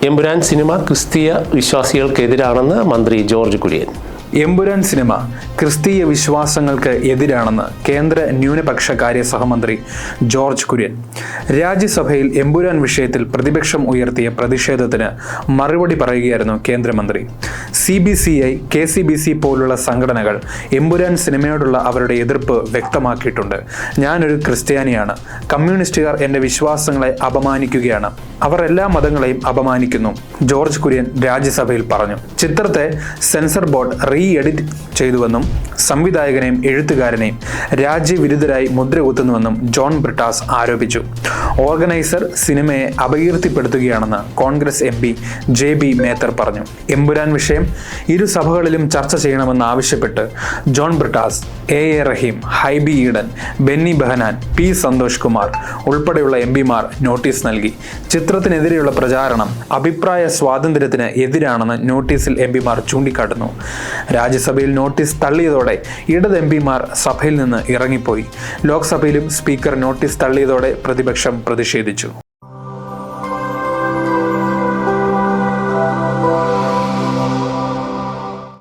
Empuraan cinema ക്രിസ്തീയ വിശ്വാസികൾക്കെതിരാണെന്ന് മന്ത്രി George Kurian. Empuraan cinema ക്രിസ്തീയ വിശ്വാസങ്ങൾക്ക് എതിരാണെന്ന് കേന്ദ്ര ന്യൂനപക്ഷകാര്യ സഹമന്ത്രി ജോർജ് കുര്യൻ. രാജ്യസഭയിൽ എമ്പുരാൻ വിഷയത്തിൽ പ്രതിപക്ഷം ഉയർത്തിയ പ്രതിഷേധത്തിന് മറുപടി പറയുകയായിരുന്നു കേന്ദ്രമന്ത്രി. CBCI, KCBC പോലുള്ള സംഘടനകൾ എമ്പുരാൻ സിനിമയോടുള്ള അവരുടെ എതിർപ്പ് വ്യക്തമാക്കിയിട്ടുണ്ട്. ഞാനൊരു ക്രിസ്ത്യാനിയാണ്. കമ്മ്യൂണിസ്റ്റുകാർ എൻ്റെ വിശ്വാസങ്ങളെ അപമാനിക്കുകയാണ്. അവർ എല്ലാ മതങ്ങളെയും അപമാനിക്കുന്നു, ജോർജ് കുര്യൻ രാജ്യസഭയിൽ പറഞ്ഞു. ചിത്രത്തെ സെൻസർ ബോർഡ് എഡിറ്റ് ചെയ്തുവെന്നും സംവിധായകനെയും എഴുത്തുകാരനെയും രാജ്യവിരുദ്ധരായി മുദ്രകുത്തുന്നുവെന്നും ജോൺ ബ്രിട്ടാസ് ആരോപിച്ചു. ഓർഗനൈസർ സിനിമയെ അപകീർത്തിപ്പെടുത്തുകയാണെന്ന് കോൺഗ്രസ് MP JB മേത്തർ പറഞ്ഞു. എമ്പുരാൻ വിഷയം ഇരു സഭകളിലും ചർച്ച ചെയ്യണമെന്ന് ആവശ്യപ്പെട്ട് ജോൺ ബ്രിട്ടാസ്, A റഹീം, ഹൈബി ഈഡൻ, ബെന്നി ബെഹനാൻ, P സന്തോഷ് കുമാർ ഉൾപ്പെടെയുള്ള MPമാർ നോട്ടീസ് നൽകി. ചിത്രത്തിനെതിരെയുള്ള പ്രചാരണം അഭിപ്രായ സ്വാതന്ത്ര്യത്തിന് എതിരാണെന്ന് നോട്ടീസിൽ MPമാർ ചൂണ്ടിക്കാട്ടുന്നു. രാജ്യസഭയിൽ നോട്ടീസ് തള്ളിയതോടെ ഇടത് MPമാർ സഭയിൽ നിന്ന് ഇറങ്ങിപ്പോയി. ലോക്സഭയിലും സ്പീക്കർ നോട്ടീസ് തള്ളിയതോടെ പ്രതിപക്ഷം പ്രതിഷേധിച്ചു.